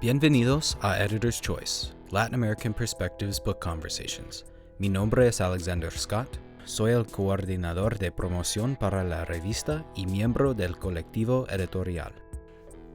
Bienvenidos a Editor's Choice, Latin American Perspectives Book Conversations. Mi nombre es Alexander Scott, soy el coordinador de promoción para la revista y miembro del colectivo editorial.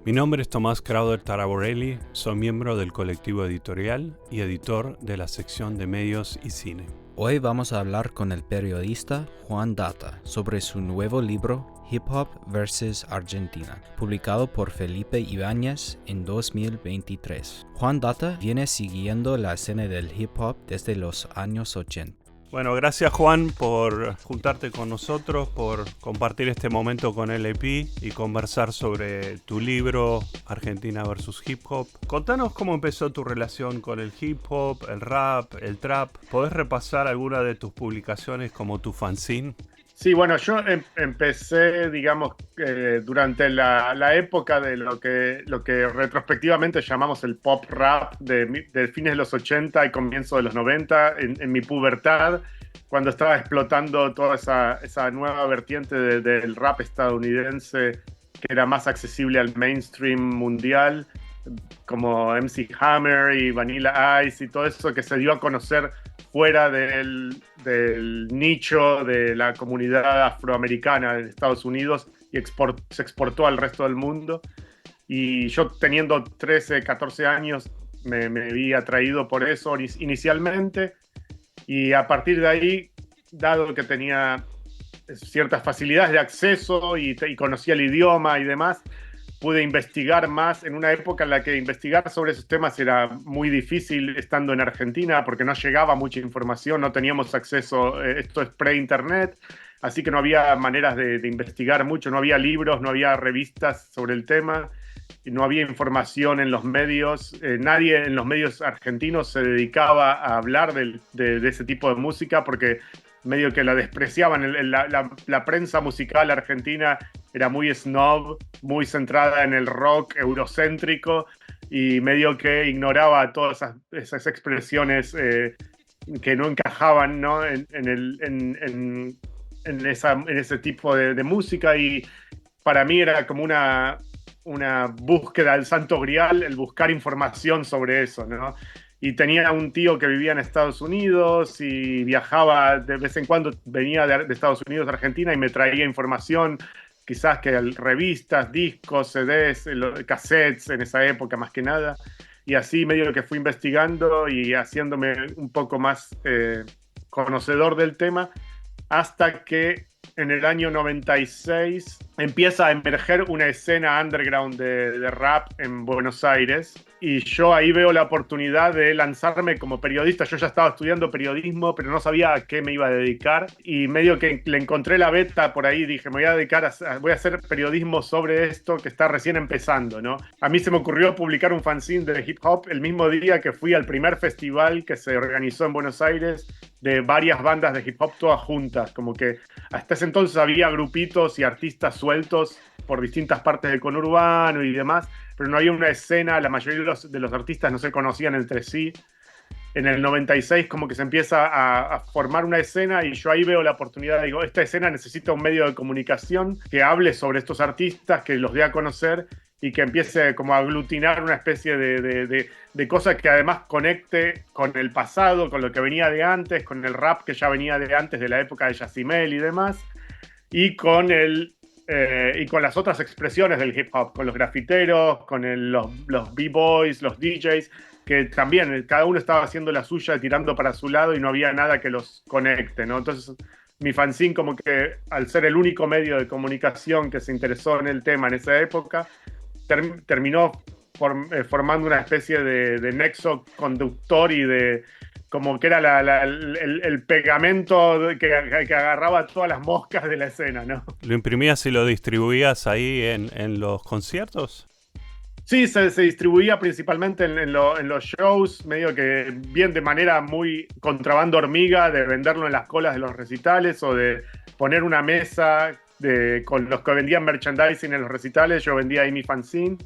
Mi nombre es Tomás Crowder Taraborelli, soy miembro del colectivo editorial y editor de la sección de medios y cine. Hoy vamos a hablar con el periodista Juan Data sobre su nuevo libro Hip Hop vs. Argentina, publicado por Felipe Ibáñez en 2023. Juan Data viene siguiendo la escena del hip hop desde los años 80. Bueno, gracias Juan por juntarte con nosotros, por compartir este momento con LP y conversar sobre tu libro Argentina vs. Hip Hop. Contanos cómo empezó tu relación con el hip hop, el rap, el trap. ¿Podés repasar alguna de tus publicaciones como tu fanzine? Sí, bueno, yo empecé, digamos, durante la época de lo que retrospectivamente llamamos el pop rap de fines de los 80 y comienzo de los 90, en mi pubertad, cuando estaba explotando toda esa nueva vertiente del rap estadounidense que era más accesible al mainstream mundial, como MC Hammer y Vanilla Ice y todo eso que se dio a conocer fuera del nicho de la comunidad afroamericana en Estados Unidos y se exportó al resto del mundo. Y yo teniendo 13, 14 años me vi atraído por eso inicialmente, y a partir de ahí, dado que tenía ciertas facilidades de acceso y conocía el idioma y demás, pude investigar más en una época en la que investigar sobre esos temas era muy difícil estando en Argentina porque no llegaba mucha información, no teníamos acceso, esto es pre-internet, así que no había maneras de investigar mucho, no había libros, no había revistas sobre el tema, no había información en los medios, nadie en los medios argentinos se dedicaba a hablar de ese tipo de música porque medio que la despreciaban. La prensa musical argentina era muy snob, muy centrada en el rock eurocéntrico y medio que ignoraba todas esas expresiones que no encajaban, ¿no? en ese tipo de música, y para mí era como una búsqueda del santo grial, el buscar información sobre eso, ¿no? Y tenía un tío que vivía en Estados Unidos y viajaba de vez en cuando, venía de Estados Unidos a Argentina y me traía información, quizás que revistas, discos, CDs, cassettes en esa época más que nada. Y así medio que fui investigando y haciéndome un poco más conocedor del tema, hasta que en el año 96 empieza a emerger una escena underground de rap en Buenos Aires, y yo ahí veo la oportunidad de lanzarme como periodista. Yo ya estaba estudiando periodismo, pero no sabía a qué me iba a dedicar, y medio que le encontré la beta por ahí, dije, me voy a dedicar voy a hacer periodismo sobre esto que está recién empezando, ¿no? A mí se me ocurrió publicar un fanzine de hip hop el mismo día que fui al primer festival que se organizó en Buenos Aires, de varias bandas de hip hop todas juntas, como que hasta ese entonces había grupitos y artistas sueltos por distintas partes del conurbano y demás, pero no había una escena, la mayoría de los artistas no se conocían entre sí. En el 96 como que se empieza a formar una escena, y yo ahí veo la oportunidad, digo, esta escena necesita un medio de comunicación que hable sobre estos artistas, que los dé a conocer y que empiece como a aglutinar una especie de cosa que además conecte con el pasado, con lo que venía de antes, con el rap que ya venía de antes, de la época de Yacimel y demás, y con las otras expresiones del hip hop, con los grafiteros, con los b-boys, los DJs, que también cada uno estaba haciendo la suya, tirando para su lado, y no había nada que los conecte, ¿no? Entonces mi fanzine, como que al ser el único medio de comunicación que se interesó en el tema en esa época, terminó formando una especie de nexo conductor, y de como que era el pegamento que agarraba todas las moscas de la escena, ¿no? ¿Lo imprimías y lo distribuías ahí en los conciertos? Sí, se distribuía principalmente en los shows, medio que bien de manera muy contrabando hormiga, de venderlo en las colas de los recitales, o de poner una mesa con los que vendían merchandising en los recitales. Yo vendía ahí mi fanzine.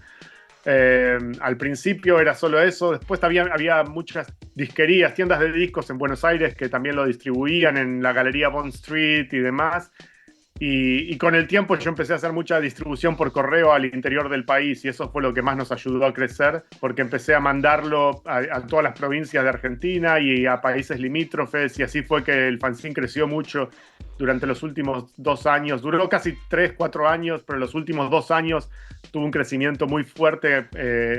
Al principio era solo eso, después había muchas disquerías, tiendas de discos en Buenos Aires que también lo distribuían en la Galería Bond Street y demás. Y con el tiempo yo empecé a hacer mucha distribución por correo al interior del país y eso fue lo que más nos ayudó a crecer, porque empecé a mandarlo a todas las provincias de Argentina y a países limítrofes y así fue que el fanzine creció mucho durante los últimos 2 años. Duró casi 3, 4 años, pero los últimos 2 años tuvo un crecimiento muy fuerte,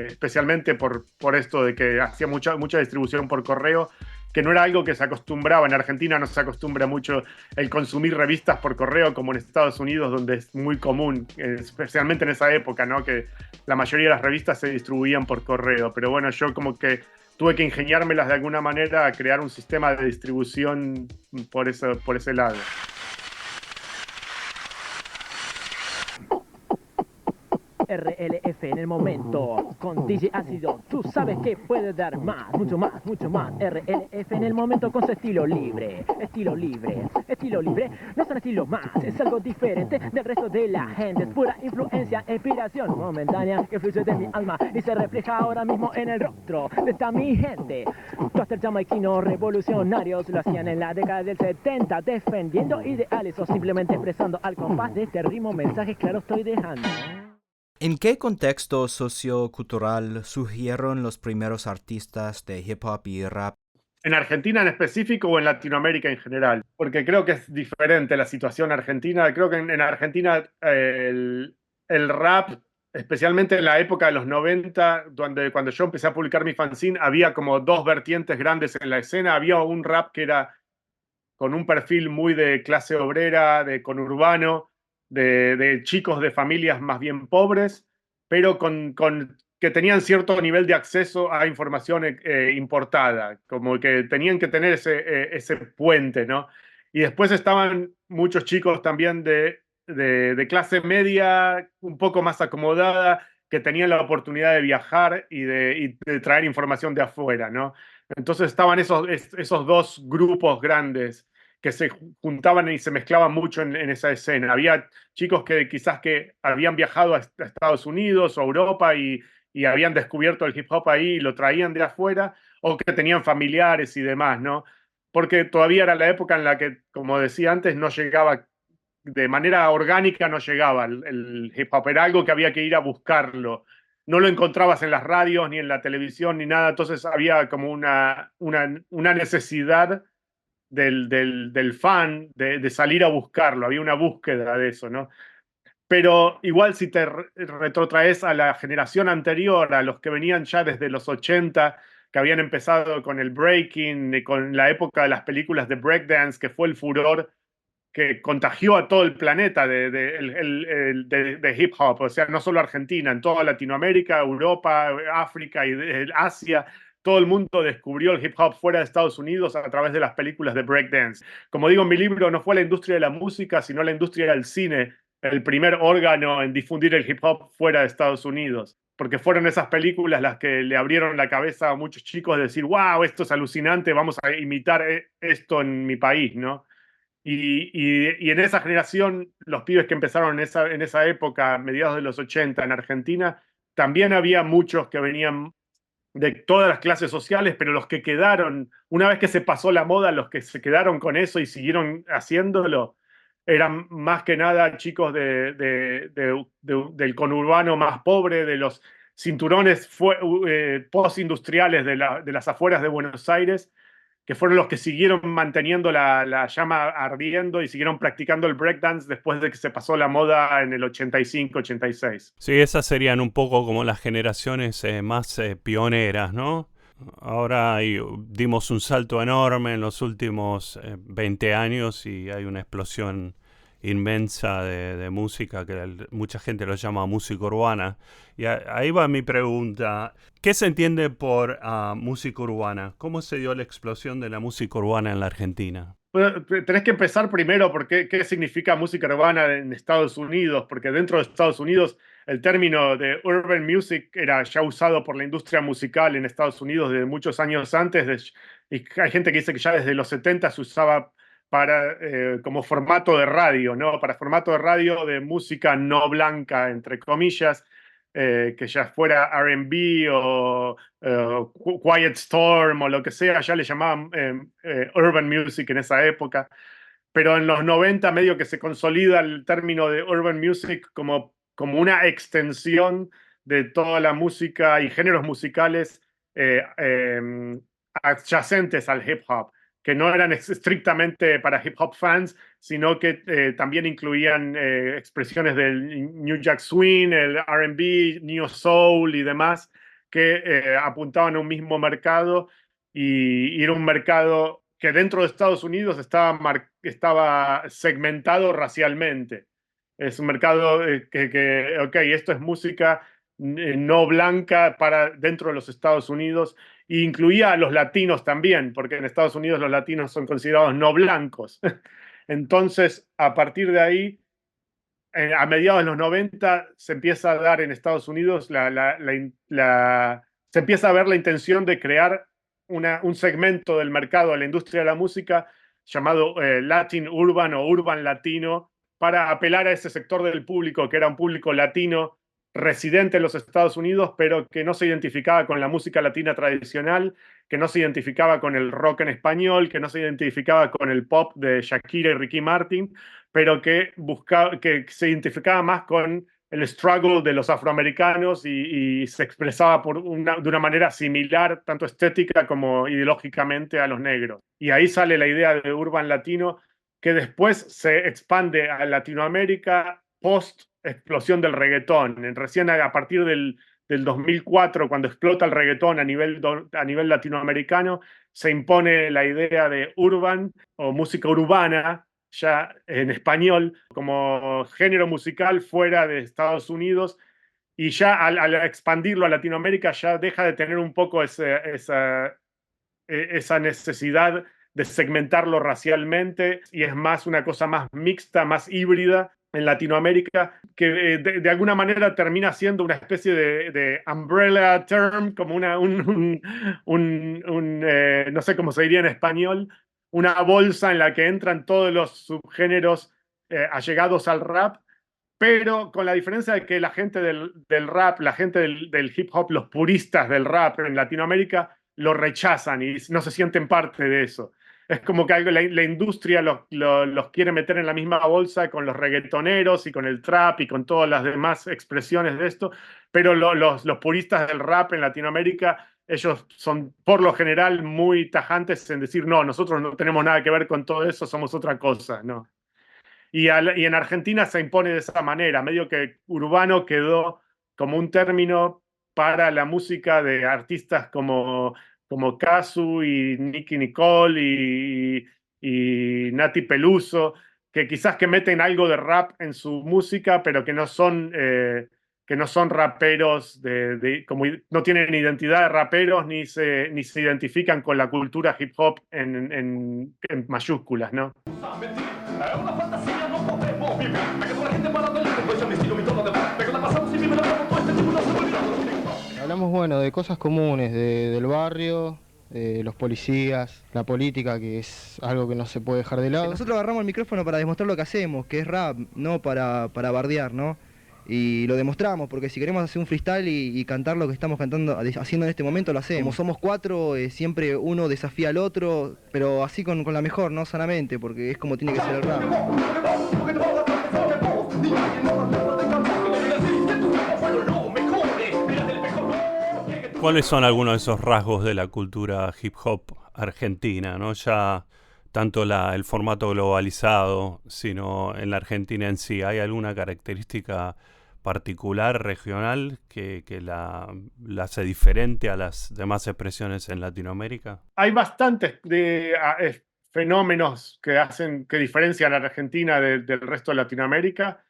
especialmente por esto de que hacía mucha distribución por correo, que no era algo que se acostumbraba. En Argentina no se acostumbra mucho el consumir revistas por correo como en Estados Unidos, donde es muy común, especialmente en esa época, ¿no? Que la mayoría de las revistas se distribuían por correo. Pero bueno, yo como que tuve que ingeniármelas de alguna manera a crear un sistema de distribución por ese lado. RLF en el momento, con DJ Ácido, tú sabes que puede dar más, mucho más, mucho más. RLF en el momento con su estilo libre, estilo libre, estilo libre, no es un estilo más, es algo diferente del resto de la gente, es pura influencia, inspiración momentánea que fluye de mi alma y se refleja ahora mismo en el rostro de esta mi gente. Cluster jamaiquinos revolucionarios lo hacían en la década del 70, defendiendo ideales o simplemente expresando al compás de este ritmo mensajes claros estoy dejando. ¿En qué contexto sociocultural surgieron los primeros artistas de hip hop y rap? ¿En Argentina en específico o en Latinoamérica en general? Porque creo que es diferente la situación argentina. Creo que en Argentina el rap, especialmente en la época de los 90, cuando yo empecé a publicar mi fanzine, había como dos vertientes grandes en la escena. Había un rap que era con un perfil muy de clase obrera, de conurbano, de chicos de familias más bien pobres, pero que tenían cierto nivel de acceso a información importada, como que tenían que tener ese puente, ¿no? Y después estaban muchos chicos también de clase media, un poco más acomodada, que tenían la oportunidad de viajar y de traer información de afuera, ¿no? Entonces estaban esos dos grupos grandes que se juntaban y se mezclaban mucho en esa escena. Había chicos que quizás que habían viajado a Estados Unidos o Europa y habían descubierto el hip hop ahí y lo traían de afuera, o que tenían familiares y demás, ¿no? Porque todavía era la época en la que, como decía antes, no llegaba, de manera orgánica no llegaba el hip hop, era algo que había que ir a buscarlo. No lo encontrabas en las radios, ni en la televisión, ni nada, entonces había como una necesidad del fan de salir a buscarlo, había una búsqueda de eso, ¿no? Pero igual si te retrotraes a la generación anterior, a los que venían ya desde los 80, que habían empezado con el breaking, con la época de las películas de breakdance, que fue el furor que contagió a todo el planeta de hip hop, o sea, no solo Argentina, en toda Latinoamérica, Europa, África y Asia, todo el mundo descubrió el hip hop fuera de Estados Unidos a través de las películas de breakdance. Como digo en mi libro, no fue la industria de la música, sino la industria del cine el primer órgano en difundir el hip hop fuera de Estados Unidos, porque fueron esas películas las que le abrieron la cabeza a muchos chicos de decir, wow, esto es alucinante, vamos a imitar esto en mi país, ¿no? Y en esa generación, los pibes que empezaron en esa época, mediados de los 80 en Argentina, también había muchos que venían de todas las clases sociales, pero los que quedaron, una vez que se pasó la moda, los que se quedaron con eso y siguieron haciéndolo, eran más que nada chicos del conurbano más pobre, de los cinturones postindustriales de las afueras de Buenos Aires, que fueron los que siguieron manteniendo la llama ardiendo y siguieron practicando el breakdance después de que se pasó la moda en el 85-86. Sí, esas serían un poco como las generaciones más pioneras, ¿no? Ahora dimos un salto enorme en los últimos 20 años y hay una explosión inmensa de música que mucha gente lo llama música urbana. Y ahí va mi pregunta. ¿Qué se entiende por música urbana? ¿Cómo se dio la explosión de la música urbana en la Argentina? Bueno, tenés que empezar primero por qué significa música urbana en Estados Unidos, porque dentro de Estados Unidos el término de urban music era ya usado por la industria musical en Estados Unidos desde muchos años antes, y hay gente que dice que ya desde los 70 se usaba como formato de radio, ¿no? Para formato de radio de música no blanca, entre comillas, que ya fuera R&B o Quiet Storm o lo que sea, ya le llamaban urban music en esa época. pero en los 90 medio que se consolida el término de urban music como una extensión de toda la música y géneros musicales adyacentes al hip hop, que no eran estrictamente para hip hop fans, sino que también incluían expresiones del New Jack Swing, el R&B, Neo Soul y demás, que apuntaban a un mismo mercado y era un mercado que dentro de Estados Unidos estaba segmentado racialmente. Es un mercado ok, esto es música no blanca para dentro de los Estados Unidos, e incluía a los latinos también, porque en Estados Unidos los latinos son considerados no blancos. Entonces, a partir de ahí, a mediados de los 90, se empieza a dar en Estados Unidos, se empieza a ver la intención de crear un segmento del mercado de la industria de la música llamado Latin Urban o Urban Latino, para apelar a ese sector del público que era un público latino residente en los Estados Unidos, pero que no se identificaba con la música latina tradicional, que no se identificaba con el rock en español, que no se identificaba con el pop de Shakira y Ricky Martin, pero que se identificaba más con el struggle de los afroamericanos y se expresaba de una manera similar, tanto estética como ideológicamente, a los negros. Y ahí sale la idea de Urban Latino, que después se expande a Latinoamérica post explosión del reggaetón. Recién a partir del 2004, cuando explota el reggaetón a nivel latinoamericano, se impone la idea de urban o música urbana, ya en español, como género musical fuera de Estados Unidos, y ya al expandirlo a Latinoamérica ya deja de tener un poco esa necesidad de segmentarlo racialmente y es más una cosa más mixta, más híbrida en Latinoamérica, que de alguna manera termina siendo una especie de umbrella term, como no sé cómo se diría en español, una bolsa en la que entran todos los subgéneros allegados al rap, pero con la diferencia de que la gente del rap, la gente del hip hop, los puristas del rap en Latinoamérica lo rechazan y no se sienten parte de eso. Es como que la industria los quiere meter en la misma bolsa con los reggaetoneros y con el trap y con todas las demás expresiones de esto, pero los puristas del rap en Latinoamérica, ellos son por lo general muy tajantes en decir, no, nosotros no tenemos nada que ver con todo eso, somos otra cosa, ¿no? Y en Argentina se impone de esa manera, medio que urbano quedó como un término para la música de artistas como Casu y Nicki Nicole y Nati Peluso, que quizás que meten algo de rap en su música, pero que no son raperos, como no tienen identidad de raperos ni se identifican con la cultura hip hop en mayúsculas, ¿no? Hablamos, bueno, de cosas comunes, del barrio, de los policías, la política, que es algo que no se puede dejar de lado. Nosotros agarramos el micrófono para demostrar lo que hacemos, que es rap, no para bardear, ¿no? Y lo demostramos, porque si queremos hacer un freestyle y cantar lo que estamos haciendo en este momento, lo hacemos. Como somos cuatro, siempre uno desafía al otro, pero así con la mejor, ¿no? Sanamente, porque es como tiene que ser el rap. ¿Cuáles son algunos de esos rasgos de la cultura hip hop argentina, ¿no? Ya tanto el formato globalizado, sino en la Argentina en sí. ¿Hay alguna característica particular, regional, que la hace diferente a las demás expresiones en Latinoamérica? Hay bastantes fenómenos que diferencian a la Argentina del resto de Latinoamérica.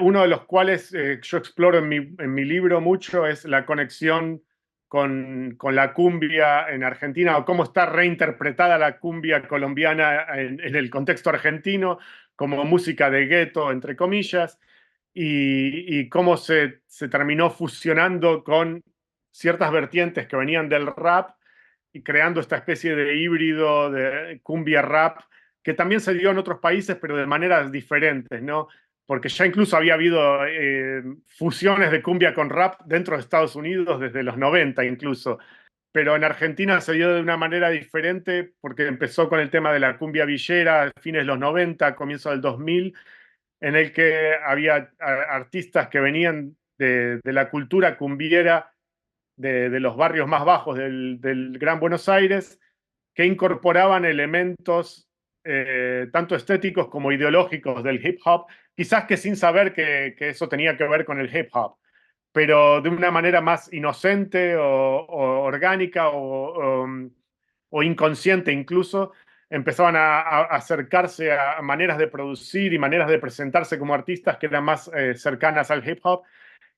Uno de los cuales yo exploro en mi libro mucho es la conexión con la cumbia en Argentina, o cómo está reinterpretada la cumbia colombiana en el contexto argentino como música de gueto, entre comillas, y cómo se terminó fusionando con ciertas vertientes que venían del rap y creando esta especie de híbrido de cumbia rap que también se dio en otros países, pero de maneras diferentes, ¿no? Porque ya incluso había habido fusiones de cumbia con rap dentro de Estados Unidos desde los 90 incluso. pero en Argentina se dio de una manera diferente porque empezó con el tema de la cumbia villera a fines de los 90, comienzo del 2000, en el que había artistas que venían de la cultura cumbiera de los barrios más bajos del Gran Buenos Aires, que incorporaban elementos tanto estéticos como ideológicos del hip hop, quizás que sin saber que eso tenía que ver con el hip hop, pero de una manera más inocente o orgánica o inconsciente incluso, empezaban a acercarse a maneras de producir y maneras de presentarse como artistas que eran más cercanas al hip hop,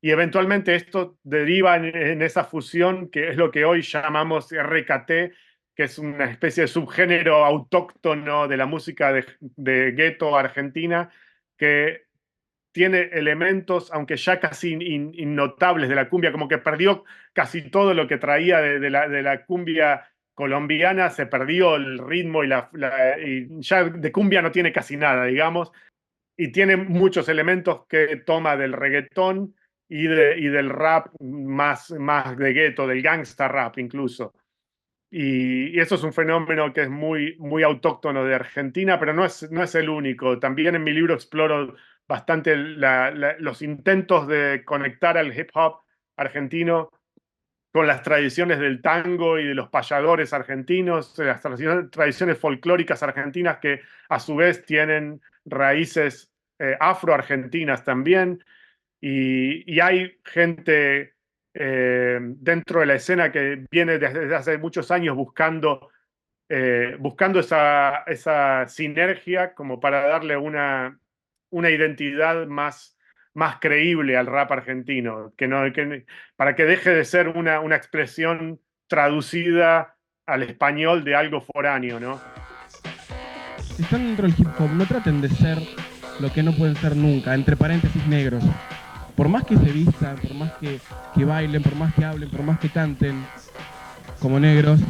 y eventualmente esto deriva en esa fusión que es lo que hoy llamamos RKT, que es una especie de subgénero autóctono de la música de gueto argentina, que tiene elementos, aunque ya casi innotables de la cumbia, como que perdió casi todo lo que traía de la cumbia colombiana, se perdió el ritmo y ya de cumbia no tiene casi nada, digamos, y tiene muchos elementos que toma del reggaetón y del rap más de gueto, del gangsta rap incluso. Y eso es un fenómeno que es muy autóctono de Argentina, pero no es el único. También en mi libro exploro bastante los intentos de conectar al hip hop argentino con las tradiciones del tango y de los payadores argentinos, las tradiciones folclóricas argentinas que a su vez tienen raíces afro-argentinas también. Y hay gente dentro de la escena que viene desde hace muchos años buscando esa sinergia como para darle una identidad más creíble al rap argentino, para que deje de ser una expresión traducida al español de algo foráneo, ¿no? Si están dentro del hip hop, no traten de ser lo que no pueden ser nunca, entre paréntesis negros. Por más que se vistan, por más que bailen, por más que hablen, por más que canten como negros,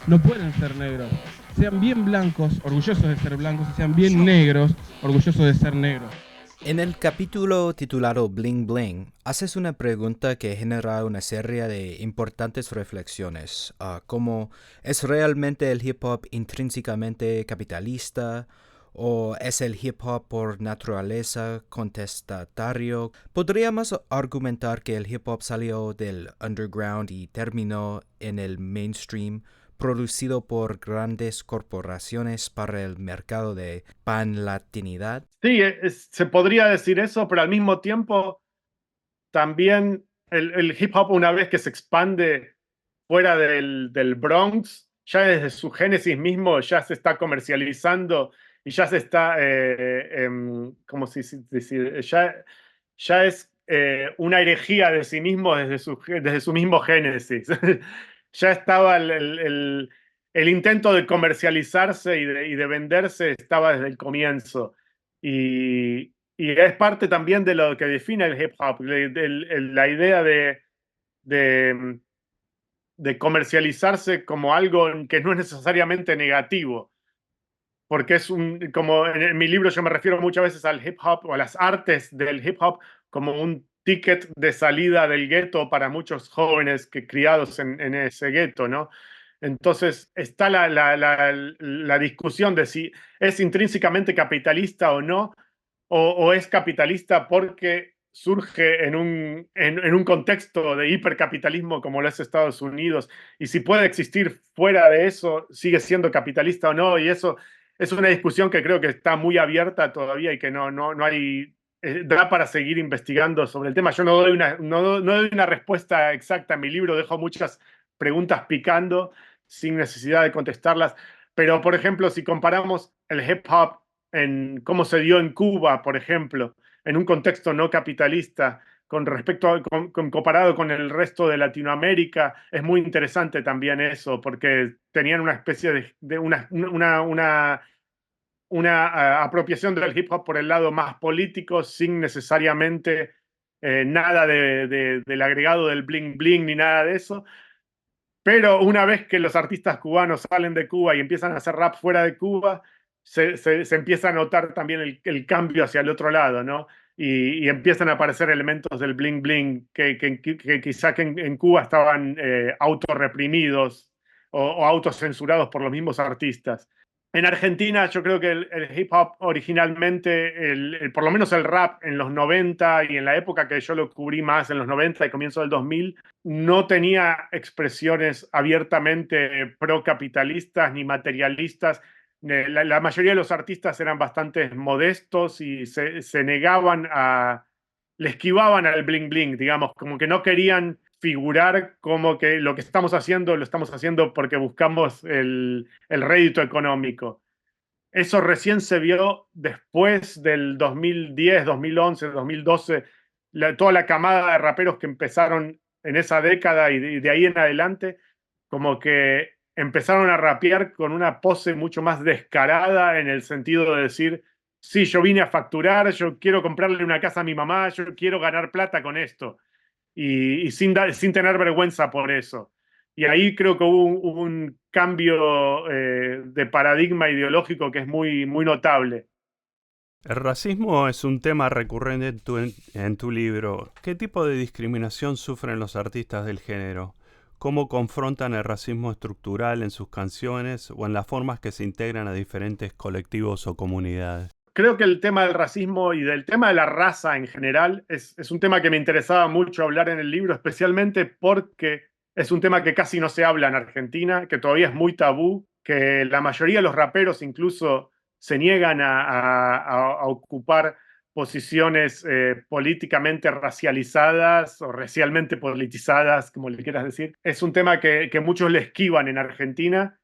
no pueden ser negros. Sean bien blancos, orgullosos de ser blancos, y sean bien negros, orgullosos de ser negros. En el capítulo titulado Bling Bling, haces una pregunta que genera una serie de importantes reflexiones, como ¿es realmente el hip hop intrínsecamente capitalista? ¿O es el hip hop por naturaleza contestatario? ¿Podríamos argumentar que el hip hop salió del underground y terminó en el mainstream, producido por grandes corporaciones para el mercado de panlatinidad? Sí, se podría decir eso, pero al mismo tiempo también el hip hop, una vez que se expande fuera del Bronx, ya desde su génesis mismo ya se está comercializando y ya se está, ¿cómo se dice? Ya es una herejía de sí mismo desde su mismo génesis. Ya estaba el intento de comercializarse y de venderse, estaba desde el comienzo. Y es parte también de lo que define el hip hop, la idea de, de comercializarse como algo que no es necesariamente negativo, porque como en mi libro yo me refiero muchas veces al hip hop o a las artes del hip hop como un ticket de salida del gueto para muchos jóvenes criados en ese gueto, ¿no? Entonces está la discusión de si es intrínsecamente capitalista o no, o es capitalista porque surge en un contexto de hipercapitalismo como lo es Estados Unidos, y si puede existir fuera de eso, sigue siendo capitalista o no, y eso es una discusión que creo que está muy abierta todavía y que no hay, da para seguir investigando sobre el tema. Yo no doy una respuesta exacta en mi libro, dejo muchas preguntas picando sin necesidad de contestarlas, pero por ejemplo, si comparamos el hip hop en cómo se dio en Cuba, por ejemplo, en un contexto no capitalista, comparado con el resto de Latinoamérica, es muy interesante también eso, porque tenían una especie de una apropiación del hip hop por el lado más político, sin necesariamente nada del agregado del bling bling ni nada de eso. Pero una vez que los artistas cubanos salen de Cuba y empiezan a hacer rap fuera de Cuba, se empieza a notar también el cambio hacia el otro lado, ¿no? Y empiezan a aparecer elementos del bling bling que quizá que en Cuba estaban autorreprimidos o autocensurados por los mismos artistas. En Argentina yo creo que el hip hop originalmente, por lo menos el rap en los 90 y en la época que yo lo cubrí más, en los 90 y comienzo del 2000, no tenía expresiones abiertamente procapitalistas ni materialistas. La mayoría de los artistas eran bastante modestos y se negaban le esquivaban al bling bling, digamos, como que no querían figurar como que lo que estamos haciendo lo estamos haciendo porque buscamos el rédito económico. Eso recién se vio después del 2010, 2011, 2012, toda la camada de raperos que empezaron en esa década y de ahí en adelante, como que empezaron a rapear con una pose mucho más descarada en el sentido de decir, sí, yo vine a facturar, yo quiero comprarle una casa a mi mamá, yo quiero ganar plata con esto y sin tener vergüenza por eso. Y ahí creo que hubo un cambio de paradigma ideológico que es muy, muy notable. El racismo es un tema recurrente en tu libro. ¿Qué tipo de discriminación sufren los artistas del género? ¿Cómo confrontan el racismo estructural en sus canciones o en las formas que se integran a diferentes colectivos o comunidades? Creo que el tema del racismo y del tema de la raza en general es un tema que me interesaba mucho hablar en el libro, especialmente porque es un tema que casi no se habla en Argentina, que todavía es muy tabú, que la mayoría de los raperos incluso se niegan a ocupar posiciones políticamente racializadas o racialmente politizadas, como le quieras decir. Es un tema que muchos le esquivan en Argentina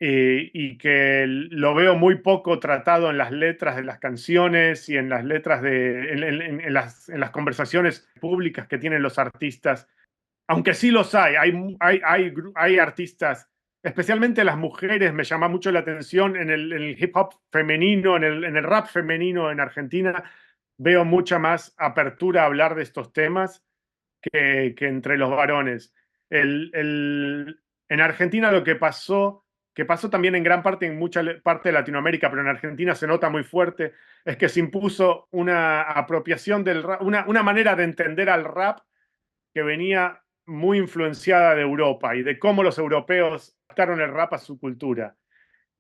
y que lo veo muy poco tratado en las letras de las canciones y en las letras en las conversaciones públicas que tienen los artistas, aunque sí los hay artistas, especialmente las mujeres, me llama mucho la atención en el hip hop femenino, en el rap femenino en Argentina, veo mucha más apertura a hablar de estos temas que entre los varones. En Argentina lo que pasó también en gran parte, en mucha parte de Latinoamérica, pero en Argentina se nota muy fuerte, es que se impuso una apropiación del rap, una manera de entender al rap que venía muy influenciada de Europa y de cómo los europeos adaptaron el rap a su cultura.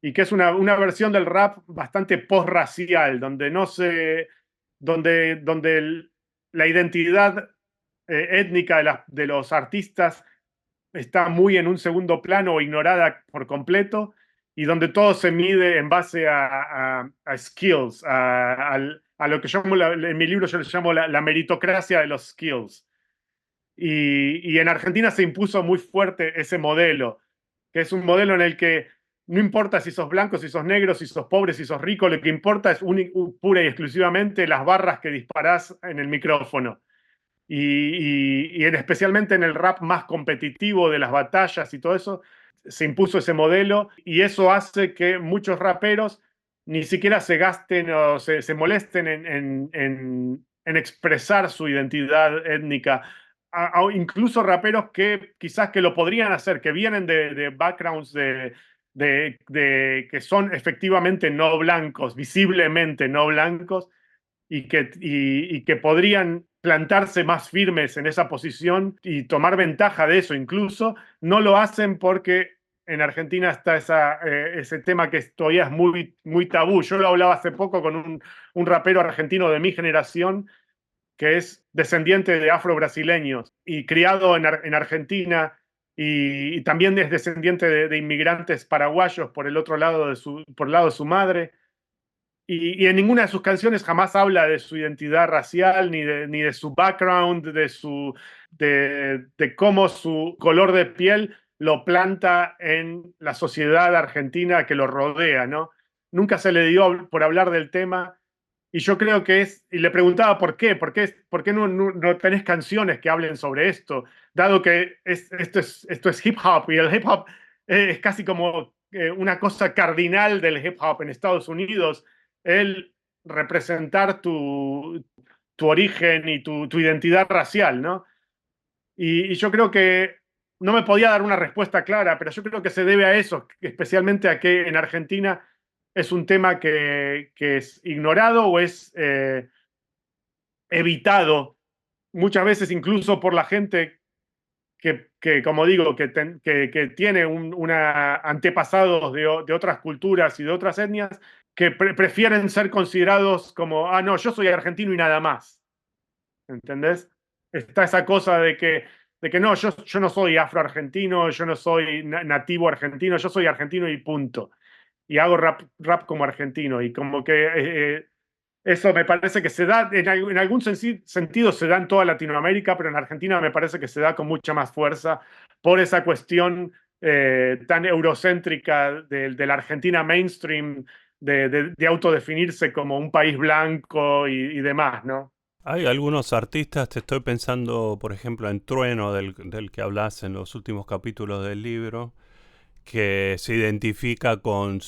Y que es una versión del rap bastante post-racial, donde no se. Donde la identidad étnica de los artistas está muy en un segundo plano o ignorada por completo, y donde todo se mide en base a skills, a lo que yo en mi libro yo le llamo la meritocracia de los skills. Y en Argentina se impuso muy fuerte ese modelo, que es un modelo en el que no importa si sos blanco, si sos negro, si sos pobre, si sos rico, lo que importa es pura y exclusivamente las barras que disparás en el micrófono. Especialmente en el rap más competitivo de las batallas y todo eso, se impuso ese modelo y eso hace que muchos raperos ni siquiera se gasten o se molesten en expresar su identidad étnica. Incluso raperos que quizás que lo podrían hacer, que vienen de backgrounds que son efectivamente no blancos, visiblemente no blancos, y que podrían plantarse más firmes en esa posición y tomar ventaja de eso incluso, no lo hacen porque en Argentina está ese tema que todavía es muy, muy tabú. Yo lo hablaba hace poco con un rapero argentino de mi generación que es descendiente de afro-brasileños y criado en Argentina y también es descendiente de inmigrantes paraguayos por el otro lado por el lado de su madre. Y en ninguna de sus canciones jamás habla de su identidad racial, ni de su background, de cómo su color de piel lo planta en la sociedad argentina que lo rodea, ¿no? Nunca se le dio por hablar del tema. Y yo creo que y le preguntaba por qué no tenés canciones que hablen sobre esto, dado que esto es hip hop y el hip hop es casi como una cosa cardinal del hip hop en Estados Unidos, el representar tu origen y tu identidad racial, ¿no? Y yo creo que no me podía dar una respuesta clara, pero yo creo que se debe a eso, especialmente a que en Argentina es un tema que es ignorado o es evitado muchas veces incluso por la gente como digo, que tiene antepasados de otras culturas y de otras etnias que prefieren ser considerados como, no, yo soy argentino y nada más. ¿Entendés? Está esa cosa de que no, yo no soy afroargentino, yo no soy nativo argentino, yo soy argentino y punto. Y hago rap como argentino. Y como que eso me parece que se da, en algún sentido se da en toda Latinoamérica, pero en Argentina me parece que se da con mucha más fuerza por esa cuestión tan eurocéntrica de la Argentina mainstream, de autodefinirse como un país blanco y demás, ¿no? Hay algunos artistas, te estoy pensando, por ejemplo, en Trueno, del que hablas en los últimos capítulos del libro, que se identifica con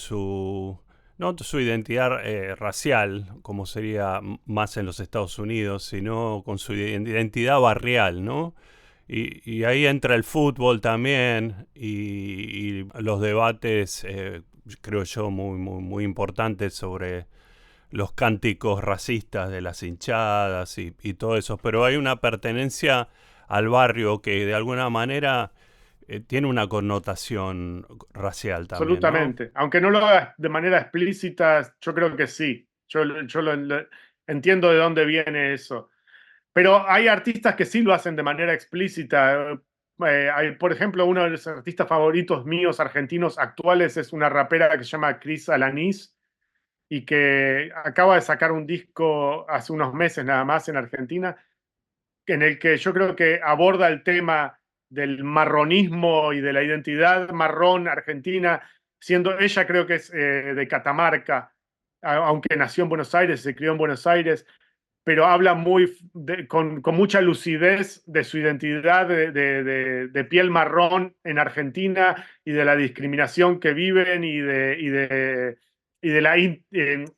no su identidad racial, como sería más en los Estados Unidos, sino con su identidad barrial, ¿no? Y ahí entra el fútbol también y los debates, creo yo, muy importantes sobre los cánticos racistas de las hinchadas y todo eso, pero hay una pertenencia al barrio que de alguna manera tiene una connotación racial también, absolutamente. ¿no? Aunque no lo hagas de manera explícita, yo creo que sí. Yo entiendo de dónde viene eso. Pero hay artistas que sí lo hacen de manera explícita. Por ejemplo, uno de los artistas favoritos míos argentinos actuales es una rapera que se llama Cris Alanis y que acaba de sacar un disco hace unos meses nada más en Argentina, en el que yo creo que aborda el tema del marronismo y de la identidad marrón argentina, siendo ella creo que es de Catamarca, aunque nació en Buenos Aires, se crió en Buenos Aires, pero habla con mucha lucidez de su identidad de piel marrón en Argentina y de la discriminación que viven y de la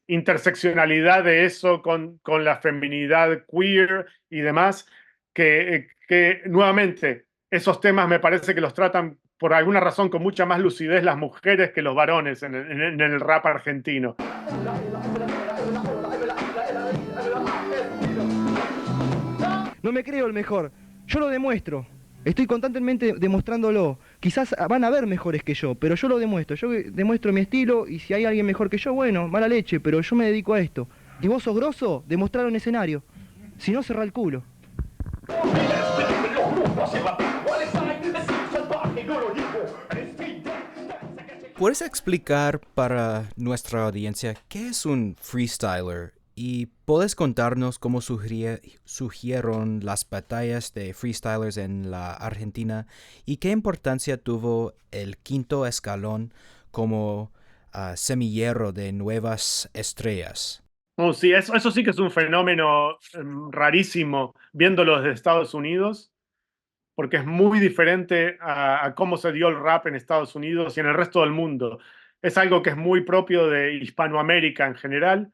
interseccionalidad de eso con la feminidad queer y demás, que nuevamente esos temas me parece que los tratan por alguna razón con mucha más lucidez las mujeres que los varones en el rap argentino. No me creo el mejor, yo lo demuestro. Estoy constantemente demostrándolo. Quizás van a haber mejores que yo, pero yo lo demuestro. Yo demuestro mi estilo y si hay alguien mejor que yo, bueno, mala leche, pero yo me dedico a esto. Y vos sos grosso, demostralo en escenario. Si no, cerrá el culo. ¿Puedes explicar para nuestra audiencia qué es un freestyler? ¿Y puedes contarnos cómo surgieron las batallas de freestylers en la Argentina y qué importancia tuvo el quinto escalón como semillero de nuevas estrellas? Oh, sí, eso sí que es un fenómeno rarísimo viéndolo desde Estados Unidos, porque es muy diferente a cómo se dio el rap en Estados Unidos y en el resto del mundo. Es algo que es muy propio de Hispanoamérica en general,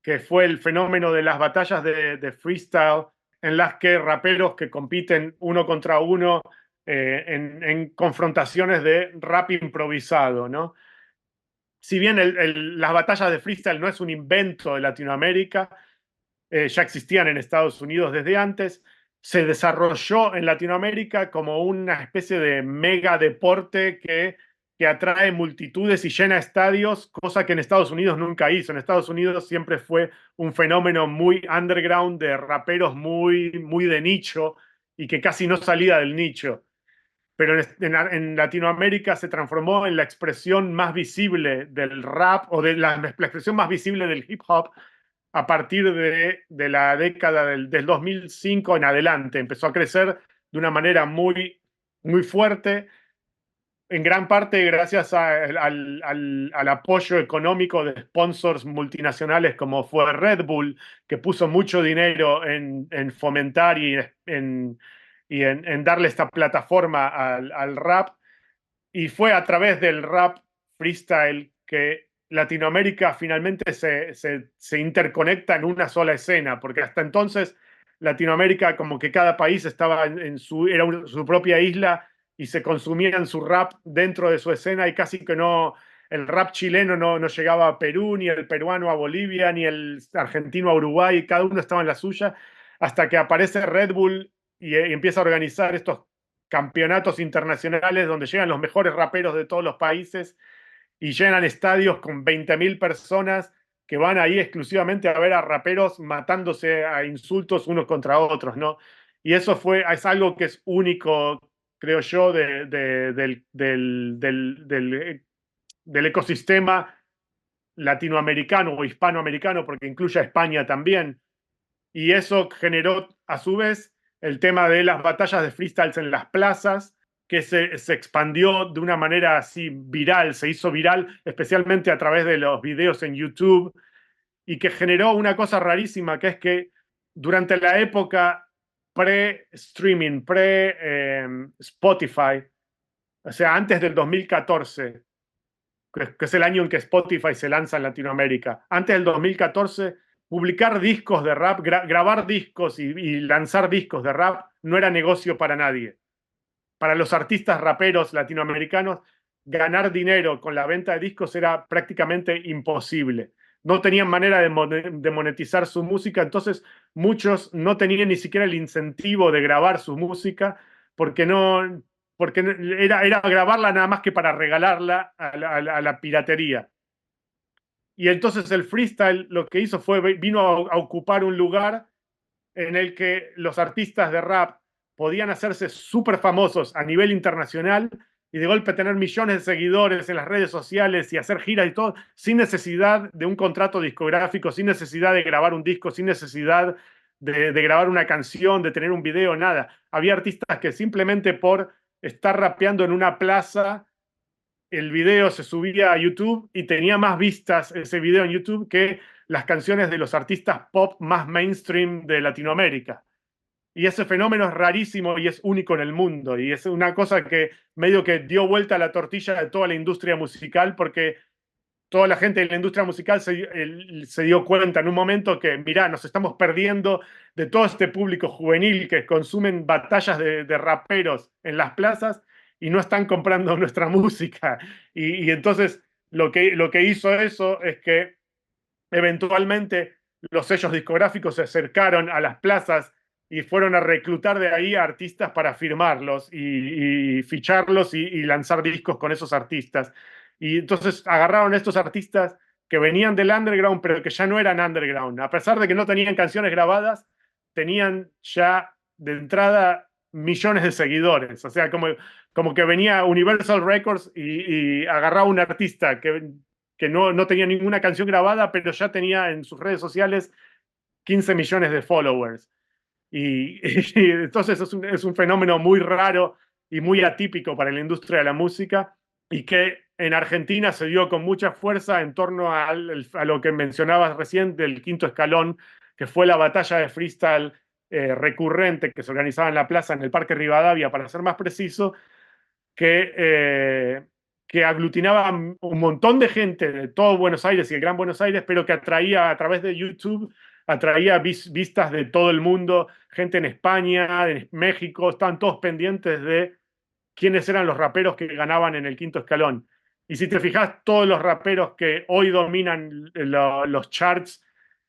que fue el fenómeno de las batallas de freestyle, en las que raperos que compiten uno contra uno en confrontaciones de rap improvisado, ¿no? Si bien las batallas de freestyle no es un invento de Latinoamérica, ya existían en Estados Unidos desde antes, se desarrolló en Latinoamérica como una especie de mega deporte que atrae multitudes y llena estadios, cosa que en Estados Unidos nunca hizo. En Estados Unidos siempre fue un fenómeno muy underground de raperos muy de nicho y que casi no salía del nicho. Pero en Latinoamérica se transformó en la expresión más visible del rap o de la expresión más visible del hip hop a partir de la década del 2005 en adelante. Empezó a crecer de una manera muy fuerte, en gran parte gracias al apoyo económico de sponsors multinacionales como fue Red Bull, que puso mucho dinero en fomentar y en darle esta plataforma al rap. Y fue a través del rap freestyle que Latinoamérica finalmente se interconecta en una sola escena, porque hasta entonces Latinoamérica como que cada país estaba era su propia isla y se consumían su rap dentro de su escena y casi que no, el rap chileno no llegaba a Perú, ni el peruano a Bolivia, ni el argentino a Uruguay, cada uno estaba en la suya, hasta que aparece Red Bull y empieza a organizar estos campeonatos internacionales donde llegan los mejores raperos de todos los países y llenan estadios con 20.000 personas que van ahí exclusivamente a ver a raperos matándose a insultos unos contra otros, ¿no? Y eso es algo que es único, creo yo, del ecosistema latinoamericano o hispanoamericano, porque incluye a España también. Y eso generó, a su vez, el tema de las batallas de freestyles en las plazas, que se expandió de una manera así viral, se hizo viral, especialmente a través de los videos en YouTube, y que generó una cosa rarísima, que es que durante la época pre-streaming, pre-Spotify, o sea, antes del 2014, que es el año en que Spotify se lanza en Latinoamérica, antes del 2014, publicar discos de rap, grabar discos y lanzar discos de rap no era negocio para nadie. Para los artistas raperos latinoamericanos, ganar dinero con la venta de discos era prácticamente imposible. No tenían manera de monetizar su música, entonces muchos no tenían ni siquiera el incentivo de grabar su música porque era grabarla nada más que para regalarla a la piratería. Y entonces el freestyle lo que hizo vino a ocupar un lugar en el que los artistas de rap podían hacerse súper famosos a nivel internacional y de golpe tener millones de seguidores en las redes sociales y hacer giras y todo, sin necesidad de un contrato discográfico, sin necesidad de grabar un disco, sin necesidad de grabar una canción, de tener un video, nada. Había artistas que simplemente por estar rapeando en una plaza, el video se subía a YouTube y tenía más vistas ese video en YouTube que las canciones de los artistas pop más mainstream de Latinoamérica. Y ese fenómeno es rarísimo y es único en el mundo. Y es una cosa que medio que dio vuelta a la tortilla de toda la industria musical, porque toda la gente de la industria musical se dio cuenta en un momento que, mirá, nos estamos perdiendo de todo este público juvenil que consumen batallas de raperos en las plazas y no están comprando nuestra música. Y entonces lo que hizo eso es que eventualmente los sellos discográficos se acercaron a las plazas y fueron a reclutar de ahí a artistas para firmarlos y ficharlos y lanzar discos con esos artistas. Y entonces agarraron a estos artistas que venían del underground, pero que ya no eran underground. A pesar de que no tenían canciones grabadas, tenían ya de entrada millones de seguidores. O sea, como que venía Universal Records y agarraba a un artista que no tenía ninguna canción grabada, pero ya tenía en sus redes sociales 15 millones de followers. Y entonces es un fenómeno muy raro y muy atípico para la industria de la música y que en Argentina se dio con mucha fuerza en torno a lo que mencionabas recién del quinto escalón, que fue la batalla de freestyle recurrente que se organizaba en la plaza, en el Parque Rivadavia, para ser más preciso, que aglutinaba un montón de gente de todo Buenos Aires y el Gran Buenos Aires, pero que atraía a través de YouTube, atraía vistas de todo el mundo, gente en España, en México, estaban todos pendientes de quiénes eran los raperos que ganaban en el quinto escalón. Y si te fijas, todos los raperos que hoy dominan los charts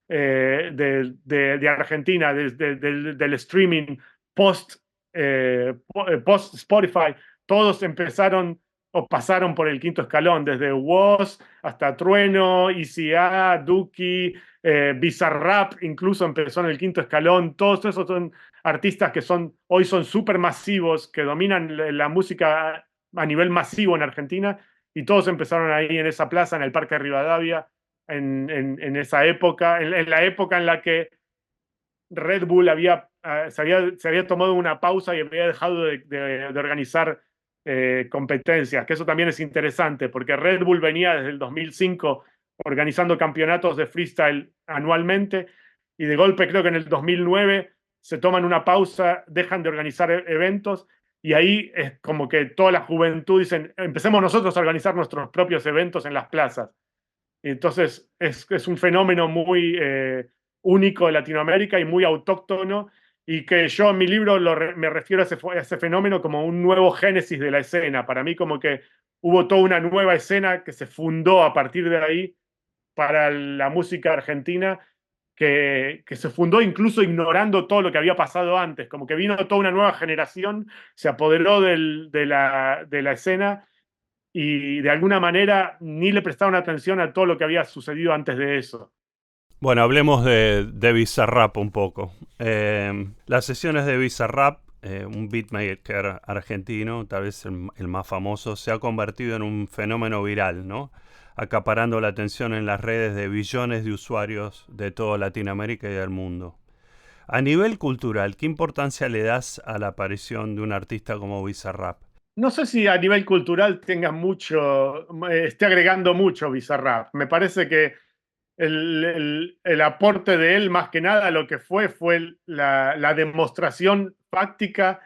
de Argentina, del streaming post Spotify, todos empezaron o pasaron por el quinto escalón, desde Woz hasta Trueno, ICA, Duki, Bizarrap, incluso empezó en el quinto escalón. Todos esos son artistas que hoy son súper masivos, que dominan la música a nivel masivo en Argentina, y todos empezaron ahí en esa plaza, en el Parque Rivadavia, en esa época, en la época en la que Red Bull se había tomado una pausa y había dejado de organizar competencias, que eso también es interesante, porque Red Bull venía desde el 2005 organizando campeonatos de freestyle anualmente, y de golpe creo que en el 2009 se toman una pausa, dejan de organizar eventos, y ahí es como que toda la juventud dicen, empecemos nosotros a organizar nuestros propios eventos en las plazas. Entonces es un fenómeno muy único de Latinoamérica y muy autóctono, y que yo en mi libro me refiero a ese fenómeno como un nuevo génesis de la escena. Para mí como que hubo toda una nueva escena que se fundó a partir de ahí para la música argentina, que se fundó incluso ignorando todo lo que había pasado antes, como que vino toda una nueva generación, se apoderó de la escena y de alguna manera ni le prestaron atención a todo lo que había sucedido antes de eso. Bueno, hablemos de Bizarrap un poco. Las sesiones de Bizarrap, un beatmaker argentino, tal vez el más famoso, se ha convertido en un fenómeno viral, ¿no? Acaparando la atención en las redes de billones de usuarios de toda Latinoamérica y del mundo. A nivel cultural, ¿qué importancia le das a la aparición de un artista como Bizarrap? No sé si a nivel cultural esté agregando mucho Bizarrap. Me parece que el aporte de él, más que nada, lo que fue la demostración fáctica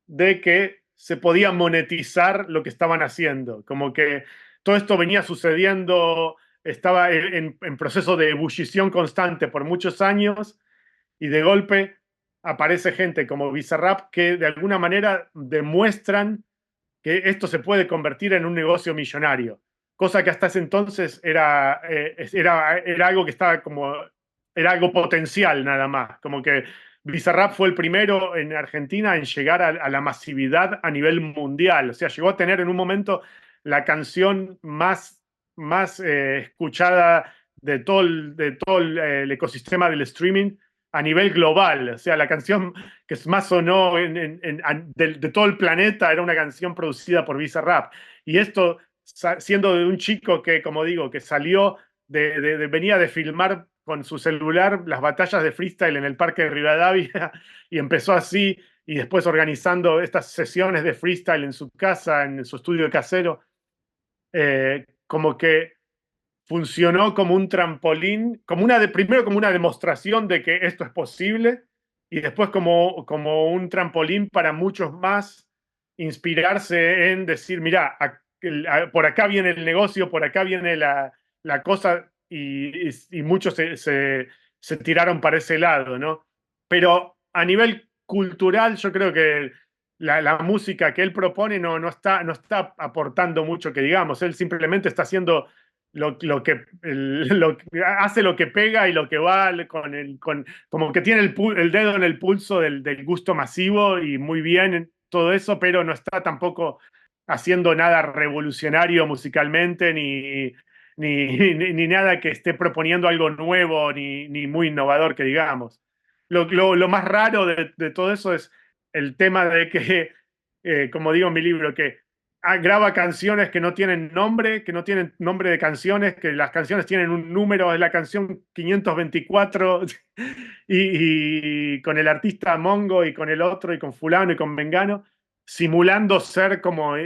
de que se podía monetizar lo que estaban haciendo. Como que todo esto venía sucediendo, estaba en proceso de ebullición constante por muchos años, y de golpe aparece gente como Bizarrap que de alguna manera demuestran que esto se puede convertir en un negocio millonario, cosa que hasta ese entonces era algo que estaba era algo potencial nada más, como que Bizarrap fue el primero en Argentina en llegar a la masividad a nivel mundial, o sea, llegó a tener en un momento la canción más escuchada de todo el ecosistema del streaming a nivel global. O sea, la canción que más sonó de todo el planeta era una canción producida por Bizarrap. Y esto, siendo de un chico que, como digo, que salió venía de filmar con su celular las batallas de freestyle en el Parque de Rivadavia y empezó así, y después organizando estas sesiones de freestyle en su casa, en su estudio casero, como que funcionó como un trampolín, primero como una demostración de que esto es posible, y después como un trampolín para muchos más inspirarse en decir, mira, por acá viene el negocio, por acá viene la cosa, y muchos se tiraron para ese lado, ¿no? Pero a nivel cultural, yo creo que la música que él propone no está aportando mucho, que digamos. Él simplemente está haciendo hace lo que pega y lo que va como que tiene el dedo en el pulso del gusto masivo, y muy bien todo eso, pero no está tampoco haciendo nada revolucionario musicalmente, ni nada que esté proponiendo algo nuevo, ni muy innovador, que digamos. Lo más raro de todo eso es el tema de que, como digo en mi libro, que graba canciones que no tienen nombre de canciones, que las canciones tienen un número, es la canción 524, y con el artista Mongo, y con el otro, y con fulano, y con Mengano, simulando ser como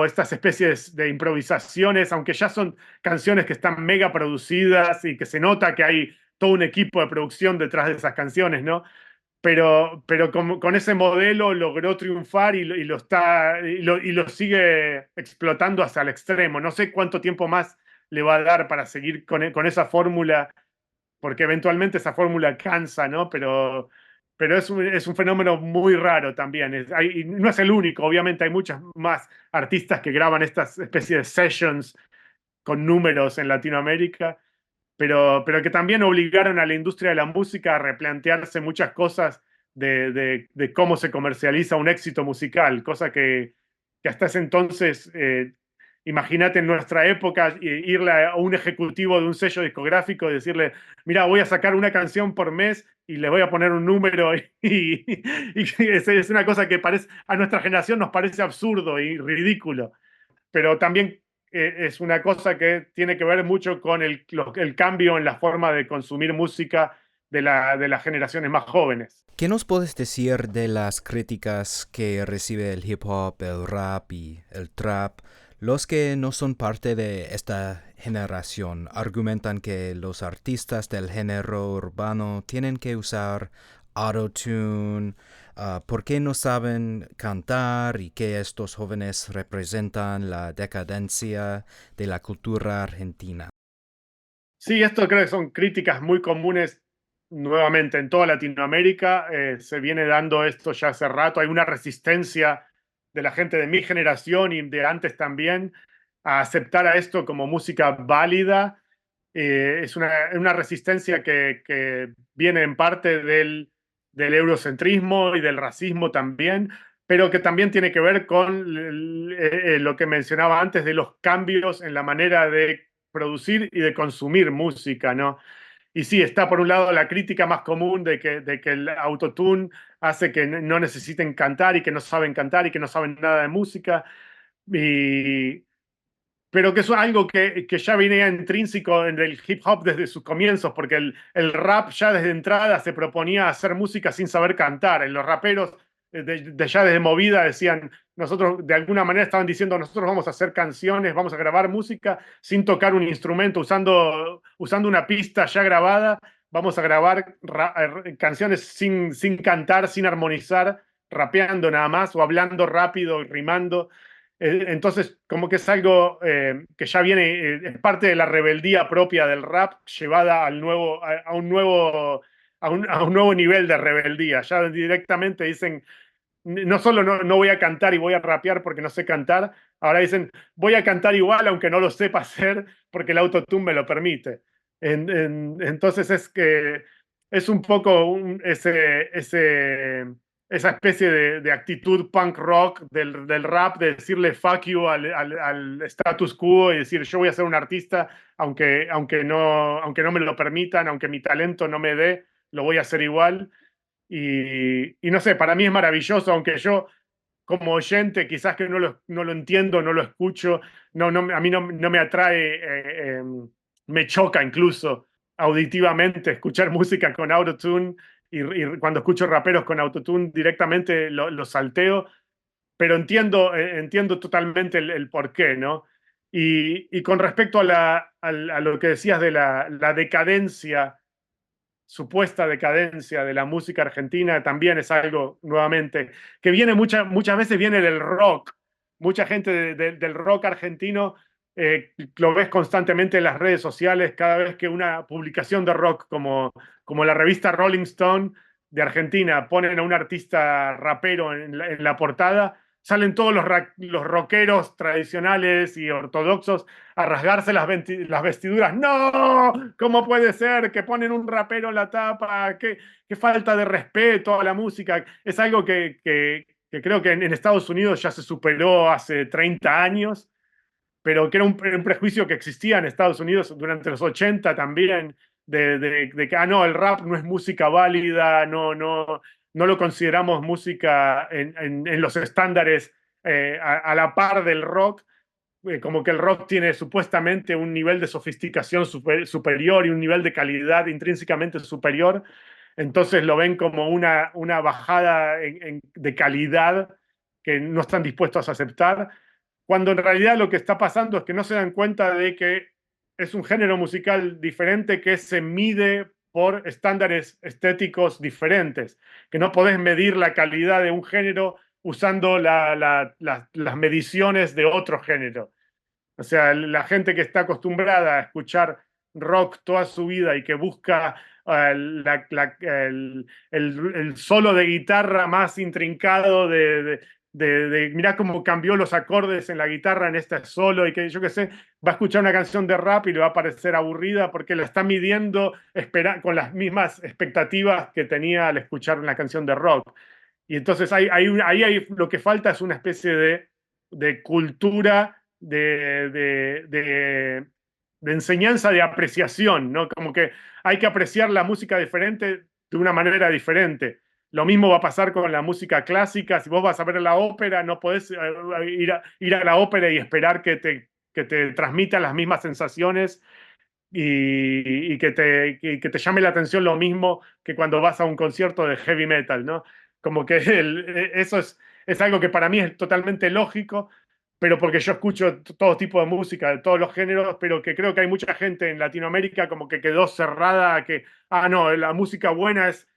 estas especies de improvisaciones, aunque ya son canciones que están mega producidas y que se nota que hay todo un equipo de producción detrás de esas canciones, ¿no? Pero con ese modelo logró triunfar, y lo sigue explotando hasta el extremo. No sé cuánto tiempo más le va a dar para seguir con esa fórmula, porque eventualmente esa fórmula cansa, ¿no? Pero es un fenómeno muy raro también. Y no es el único, obviamente hay muchos más artistas que graban estas especies de sessions con números en Latinoamérica, pero que también obligaron a la industria de la música a replantearse muchas cosas de cómo se comercializa un éxito musical, cosa que hasta ese entonces, imagínate en nuestra época, irle a un ejecutivo de un sello discográfico y decirle, mira, voy a sacar una canción por mes y le voy a poner un número, y es una cosa que a nuestra generación nos parece absurdo y ridículo, pero también es una cosa que tiene que ver mucho con el cambio en la forma de consumir música de las generaciones más jóvenes. ¿Qué nos puedes decir de las críticas que recibe el hip hop, el rap y el trap? Los que no son parte de esta generación argumentan que los artistas del género urbano tienen que usar autotune, por qué no saben cantar, y que estos jóvenes representan la decadencia de la cultura argentina. Sí, esto creo que son críticas muy comunes nuevamente en toda Latinoamérica. Se viene dando esto ya hace rato. Hay una resistencia de la gente de mi generación y de antes también a aceptar a esto como música válida. Es una resistencia que viene en parte del eurocentrismo y del racismo también, pero que también tiene que ver con lo que mencionaba antes de los cambios en la manera de producir y de consumir música, ¿no? Y sí, está por un lado la crítica más común de que el autotune hace que no necesiten cantar y que no saben cantar y que no saben nada de música. Y, pero que eso es algo que ya venía intrínseco en el hip hop desde sus comienzos, porque el rap ya desde entrada se proponía hacer música sin saber cantar. En los raperos de ya desde Movida decían, nosotros de alguna manera estaban diciendo, nosotros vamos a hacer canciones, vamos a grabar música sin tocar un instrumento, usando una pista ya grabada, vamos a grabar canciones sin cantar, sin armonizar, rapeando nada más o hablando rápido y rimando. Entonces, como que es algo que ya viene, es parte de la rebeldía propia del rap llevada al nuevo, a un nuevo, a un nuevo nivel de rebeldía. Ya directamente dicen, no solo no voy a cantar y voy a rapear porque no sé cantar, ahora dicen, voy a cantar igual aunque no lo sepa hacer porque el autotune me lo permite. Entonces es que es un poco esa especie de actitud punk rock del rap, de decirle fuck you al status quo y decir yo voy a ser un artista aunque no me lo permitan, aunque mi talento no me dé, lo voy a hacer igual. Y no sé, para mí es maravilloso, aunque yo como oyente quizás que no lo entiendo, no lo escucho, a mí no me atrae, me choca incluso auditivamente escuchar música con autotune y cuando escucho raperos con autotune directamente lo salteo, pero entiendo totalmente el porqué, ¿no? Y con respecto a lo que decías de la decadencia, supuesta decadencia de la música argentina, también es algo, nuevamente, que viene muchas veces viene del rock. Mucha gente del rock argentino lo ves constantemente en las redes sociales, cada vez que una publicación de rock como la revista Rolling Stone de Argentina ponen a un artista rapero en la portada, salen todos los rockeros tradicionales y ortodoxos a rasgarse las vestiduras. ¡No! ¿Cómo puede ser que ponen un rapero en la tapa? ¡Qué falta de respeto a la música! Es algo que creo que en Estados Unidos ya se superó hace 30 años, pero que era un prejuicio que existía en Estados Unidos durante los 80 también, de que, no, el rap no es música válida, no lo consideramos música en los estándares a la par del rock, como que el rock tiene supuestamente un nivel de sofisticación superior y un nivel de calidad intrínsecamente superior, entonces lo ven como una bajada de calidad que no están dispuestos a aceptar, cuando en realidad lo que está pasando es que no se dan cuenta de que es un género musical diferente que se mide por estándares estéticos diferentes, que no podés medir la calidad de un género usando las mediciones de otro género. O sea, la gente que está acostumbrada a escuchar rock toda su vida y que busca el solo de guitarra más intrincado mirá cómo cambió los acordes en la guitarra en este solo y que yo qué sé, va a escuchar una canción de rap y le va a parecer aburrida porque la está midiendo con las mismas expectativas que tenía al escuchar una canción de rock. Y entonces ahí lo que falta es una especie de cultura de enseñanza, de apreciación, ¿no? Como que hay que apreciar la música diferente de una manera diferente. Lo mismo va a pasar con la música clásica. Si vos vas a ver la ópera, no podés ir a la ópera y esperar que te transmita las mismas sensaciones y que te llame la atención lo mismo que cuando vas a un concierto de heavy metal, ¿no? Como que eso es algo que para mí es totalmente lógico, pero porque yo escucho todo tipo de música, de todos los géneros, pero que creo que hay mucha gente en Latinoamérica como que quedó cerrada a que, no, la música buena es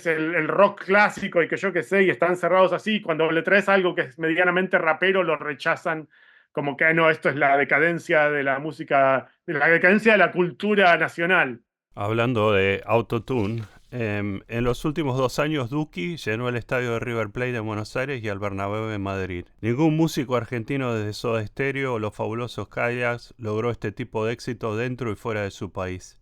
el rock clásico y que yo qué sé, y están cerrados así. Cuando le traes algo que es medianamente rapero, lo rechazan como que, no, esto es la decadencia de la música, de la decadencia de la cultura nacional. Hablando de autotune, En los últimos 2 años, Duki llenó el estadio de River Plate en Buenos Aires y el Bernabéu en Madrid. Ningún músico argentino desde Soda Stereo o los fabulosos Cadillacs logró este tipo de éxito dentro y fuera de su país.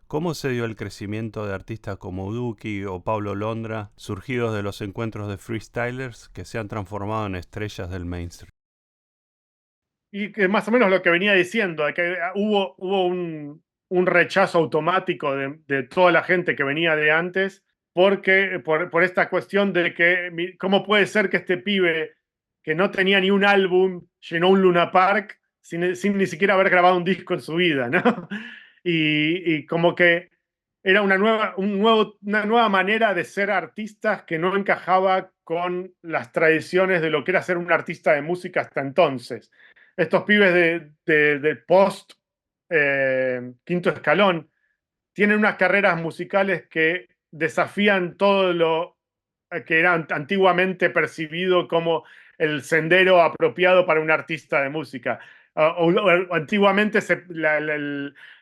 ¿Cómo se dio el crecimiento de artistas como Duki o Pablo Londra, surgidos de los encuentros de freestylers que se han transformado en estrellas del mainstream? Y que más o menos lo que venía diciendo, de que hubo un rechazo automático de toda la gente que venía de antes, porque por esta cuestión de que, ¿cómo puede ser que este pibe que no tenía ni un álbum llenó un Luna Park sin ni siquiera haber grabado un disco en su vida, ¿no? Y como que era una nueva manera de ser artistas que no encajaba con las tradiciones de lo que era ser un artista de música hasta entonces. Estos pibes de post quinto escalón tienen unas carreras musicales que desafían todo lo que era antiguamente percibido como el sendero apropiado para un artista de música. Antiguamente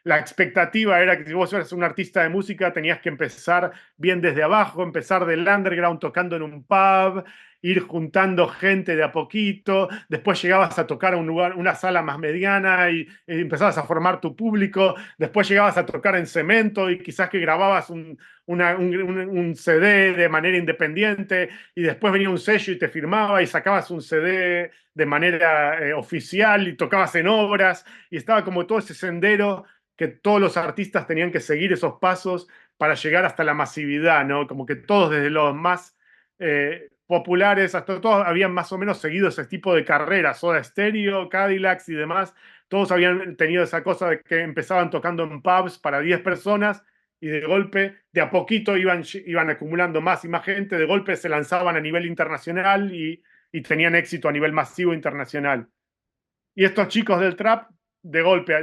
la expectativa era que si vos eras un artista de música tenías que empezar bien desde abajo, empezar del underground tocando en un pub, ir juntando gente de a poquito, después llegabas a tocar a un lugar, una sala más mediana y empezabas a formar tu público, después llegabas a tocar en Cemento y quizás que grababas un CD de manera independiente y después venía un sello y te firmaba y sacabas un CD de manera oficial y tocabas en obras y estaba como todo ese sendero que todos los artistas tenían que seguir esos pasos para llegar hasta la masividad, ¿no? Como que todos desde los más populares hasta todos habían más o menos seguido ese tipo de carreras, Soda Stereo, Cadillacs y demás, todos habían tenido esa cosa de que empezaban tocando en pubs para 10 personas y de golpe, de a poquito iban acumulando más y más gente, de golpe se lanzaban a nivel internacional y tenían éxito a nivel masivo internacional. Y estos chicos del trap, de golpe,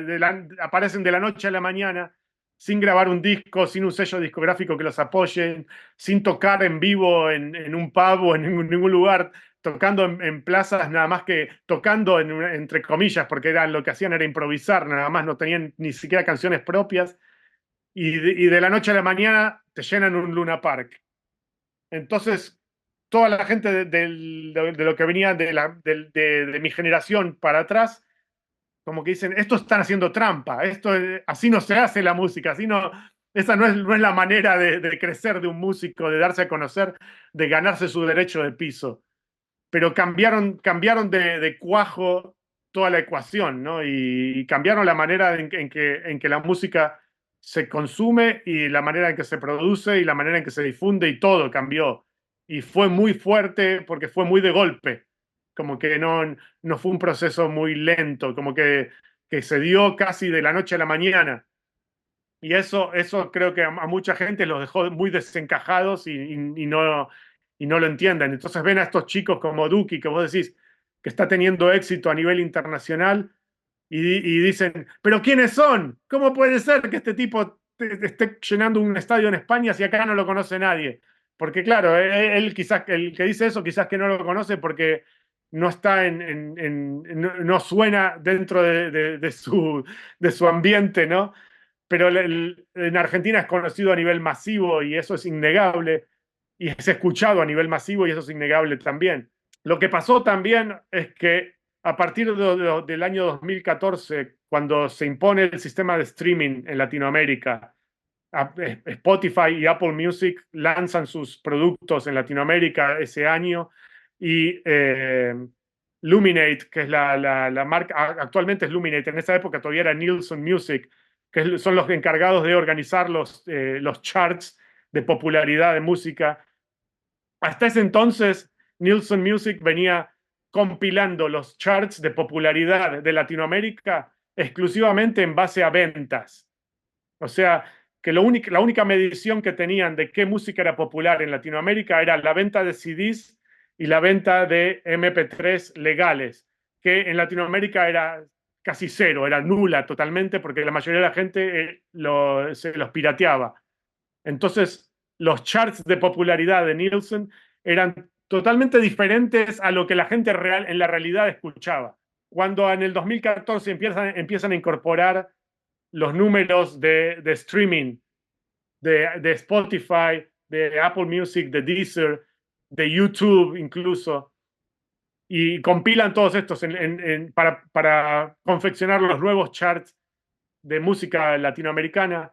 aparecen de la noche a la mañana, sin grabar un disco, sin un sello discográfico que los apoyen, sin tocar en vivo en un pub o en ningún lugar, tocando en plazas, nada más que tocando entre comillas, porque lo que hacían era improvisar, nada más, no tenían ni siquiera canciones propias, y de la noche a la mañana te llenan un Luna Park. Entonces, toda la gente de lo que venía de mi generación para atrás, como que dicen, estos están haciendo trampa, así no se hace la música, esa no es la manera de crecer de un músico, de darse a conocer, de ganarse su derecho de piso. Pero cambiaron de cuajo toda la ecuación, ¿no? Y cambiaron la manera en que la música se consume y la manera en que se produce y la manera en que se difunde y todo cambió. Y fue muy fuerte porque fue muy de golpe, como que no fue un proceso muy lento, como que se dio casi de la noche a la mañana. Y eso creo que a mucha gente los dejó muy desencajados y no lo entienden. Entonces ven a estos chicos como Duki, que vos decís que está teniendo éxito a nivel internacional, y dicen, ¿pero quiénes son? ¿Cómo puede ser que este tipo esté llenando un estadio en España si acá no lo conoce nadie? Porque claro, él quizás, el que dice eso, quizás que no lo conoce porque no está no suena dentro de su ambiente, ¿no? Pero en Argentina es conocido a nivel masivo y eso es innegable, y es escuchado a nivel masivo y eso es innegable también. Lo que pasó también es que a partir del año 2014, cuando se impone el sistema de streaming en Latinoamérica, Spotify y Apple Music lanzan sus productos en Latinoamérica ese año y Luminate, que es la marca, actualmente es Luminate, en esa época todavía era Nielsen Music, que son los encargados de organizar los charts de popularidad de música. Hasta ese entonces, Nielsen Music venía compilando los charts de popularidad de Latinoamérica exclusivamente en base a ventas. O sea, que la única medición que tenían de qué música era popular en Latinoamérica era la venta de CDs y la venta de MP3 legales, que en Latinoamérica era casi cero, era nula totalmente, porque la mayoría de la gente se los pirateaba. Entonces, los charts de popularidad de Nielsen eran totalmente diferentes a lo que la gente en la realidad escuchaba. Cuando en el 2014 empiezan a incorporar los números de streaming de Spotify, de Apple Music, de Deezer, de YouTube incluso, y compilan todos estos para confeccionar los nuevos charts de música latinoamericana.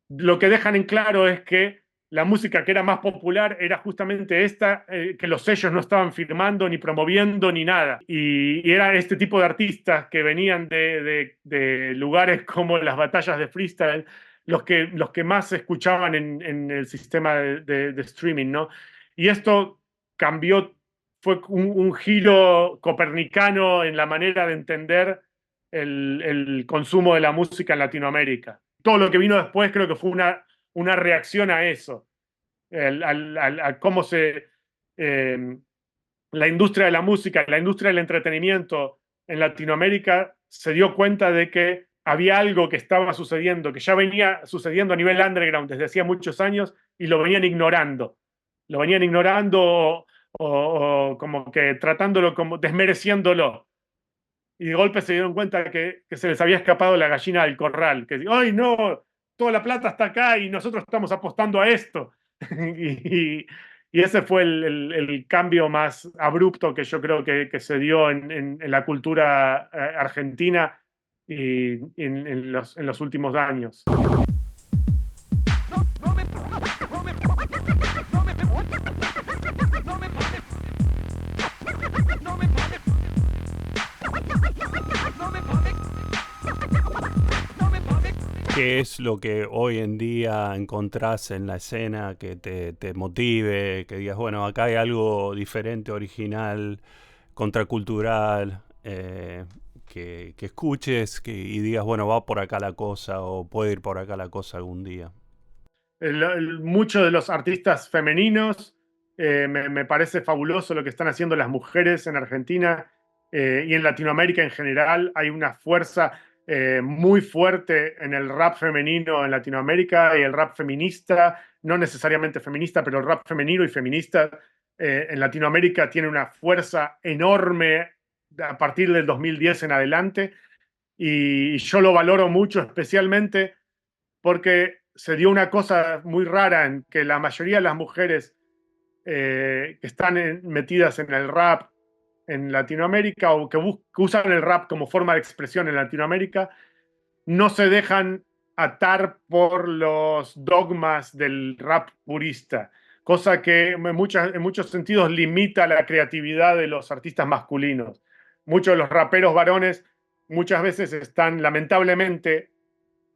Lo que dejan en claro es que la música que era más popular era justamente esta, que los sellos no estaban firmando ni promoviendo ni nada. Y era este tipo de artistas que venían de lugares como las batallas de freestyle, los que más se escuchaban en el sistema de streaming, ¿no? Y esto cambió, fue un giro copernicano en la manera de entender el consumo de la música en Latinoamérica. Todo lo que vino después creo que fue una reacción a eso, a cómo la industria de la música, la industria del entretenimiento en Latinoamérica se dio cuenta de que había algo que estaba sucediendo, que ya venía sucediendo a nivel underground desde hacía muchos años y lo venían ignorando. Lo venían ignorando o como que tratándolo, como desmereciéndolo. Y de golpe se dieron cuenta que se les había escapado la gallina del corral, que ¡ay no! Toda la plata está acá y nosotros estamos apostando a esto. y ese fue el cambio más abrupto que yo creo que se dio en la cultura argentina y en los últimos años. ¿Qué es lo que hoy en día encontrás en la escena que te motive, que digas, bueno, acá hay algo diferente, original, contracultural, que escuches y digas, bueno, va por acá la cosa o puede ir por acá la cosa algún día? Muchos de los artistas femeninos, me parece fabuloso lo que están haciendo las mujeres en Argentina y en Latinoamérica en general. Hay una fuerza muy fuerte en el rap femenino en Latinoamérica y el rap feminista, no necesariamente feminista, pero el rap femenino y feminista en Latinoamérica tiene una fuerza enorme a partir del 2010 en adelante, y yo lo valoro mucho, especialmente porque se dio una cosa muy rara en que la mayoría de las mujeres que están metidas en el rap en Latinoamérica o que usan el rap como forma de expresión en Latinoamérica, no se dejan atar por los dogmas del rap purista, cosa que en muchos sentidos limita la creatividad de los artistas masculinos. Muchos de los raperos varones muchas veces están lamentablemente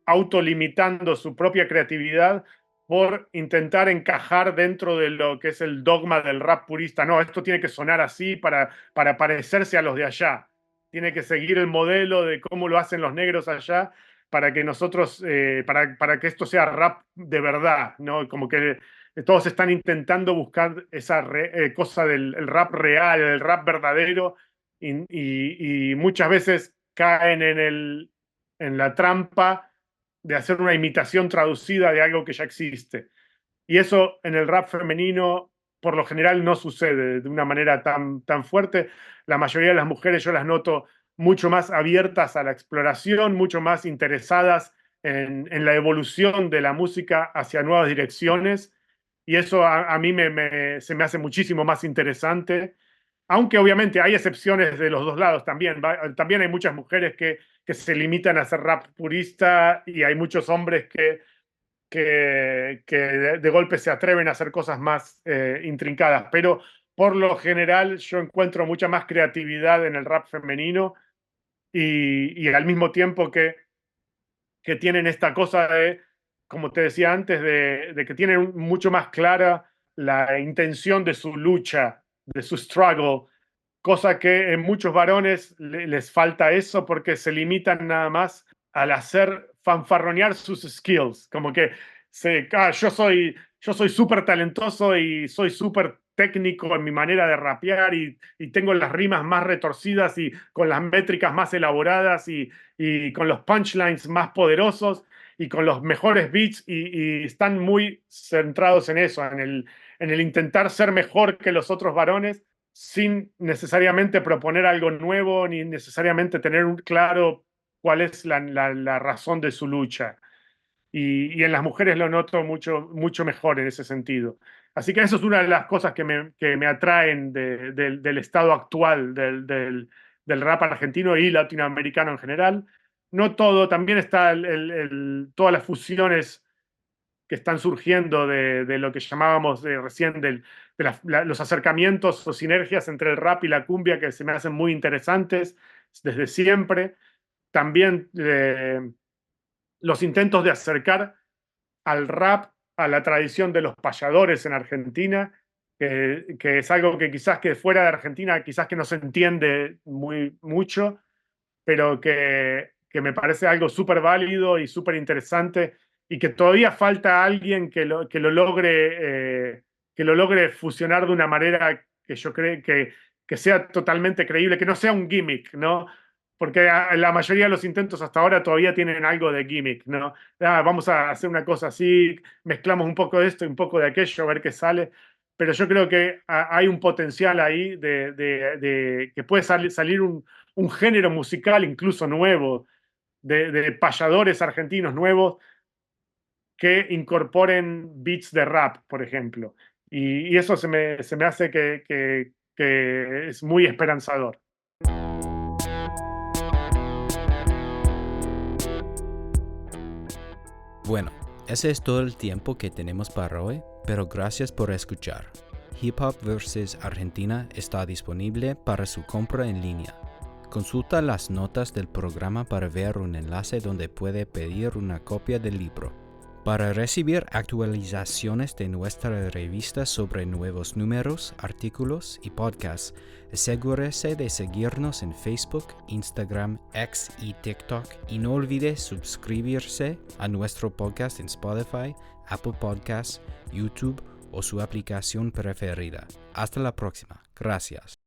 autolimitando su propia creatividad por intentar encajar dentro de lo que es el dogma del rap purista. No, esto tiene que sonar así para parecerse a los de allá. Tiene que seguir el modelo de cómo lo hacen los negros allá para que nosotros, para que esto sea rap de verdad, ¿no? Como que todos están intentando buscar esa cosa del el rap real, el rap verdadero, y muchas veces caen en la trampa de hacer una imitación traducida de algo que ya existe. Y eso en el rap femenino por lo general no sucede de una manera tan fuerte. La mayoría de las mujeres yo las noto mucho más abiertas a la exploración, mucho más interesadas en la evolución de la música hacia nuevas direcciones, y eso a mí se me hace muchísimo más interesante, aunque obviamente hay excepciones de los dos lados también. También hay muchas mujeres que se limitan a hacer rap purista y hay muchos hombres que de golpe se atreven a hacer cosas más intrincadas, pero por lo general yo encuentro mucha más creatividad en el rap femenino y al mismo tiempo que tienen esta cosa de, como te decía antes, de que tienen mucho más clara la intención de su lucha, de su struggle, cosa que en muchos varones les falta eso porque se limitan nada más al hacer fanfarronear sus skills, como que yo soy súper talentoso y soy súper técnico en mi manera de rapear y tengo las rimas más retorcidas y con las métricas más elaboradas y con los punchlines más poderosos y con los mejores beats y están muy centrados en eso, en el intentar ser mejor que los otros varones sin necesariamente proponer algo nuevo ni necesariamente tener claro cuál es la razón de su lucha. y en las mujeres lo noto mucho mejor en ese sentido. Así que eso es una de las cosas que me atraen del estado actual del rap argentino y latinoamericano en general. No todo, también está todas las fusiones que están surgiendo de lo que llamábamos recién los acercamientos o sinergias entre el rap y la cumbia, que se me hacen muy interesantes desde siempre. También los intentos de acercar al rap a la tradición de los payadores en Argentina, que es algo que quizás que fuera de Argentina quizás que no se entiende mucho, pero que me parece algo súper válido y súper interesante, y que todavía falta alguien que lo logre fusionar de una manera que yo creo que sea totalmente creíble, que no sea un gimmick, ¿no? Porque la mayoría de los intentos hasta ahora todavía tienen algo de gimmick, ¿no? Vamos a hacer una cosa así, mezclamos un poco de esto y un poco de aquello, a ver qué sale. Pero yo creo que hay un potencial ahí de que puede salir un género musical incluso nuevo, de payadores argentinos nuevos que incorporen beats de rap, por ejemplo. Y eso se me hace que es muy esperanzador. Bueno, ese es todo el tiempo que tenemos para hoy, pero gracias por escuchar. Hip Hop vs. Argentina está disponible para su compra en línea. Consulta las notas del programa para ver un enlace donde puede pedir una copia del libro. Para recibir actualizaciones de nuestra revista sobre nuevos números, artículos y podcasts, asegúrese de seguirnos en Facebook, Instagram, X y TikTok, y no olvide suscribirse a nuestro podcast en Spotify, Apple Podcasts, YouTube o su aplicación preferida. Hasta la próxima. Gracias.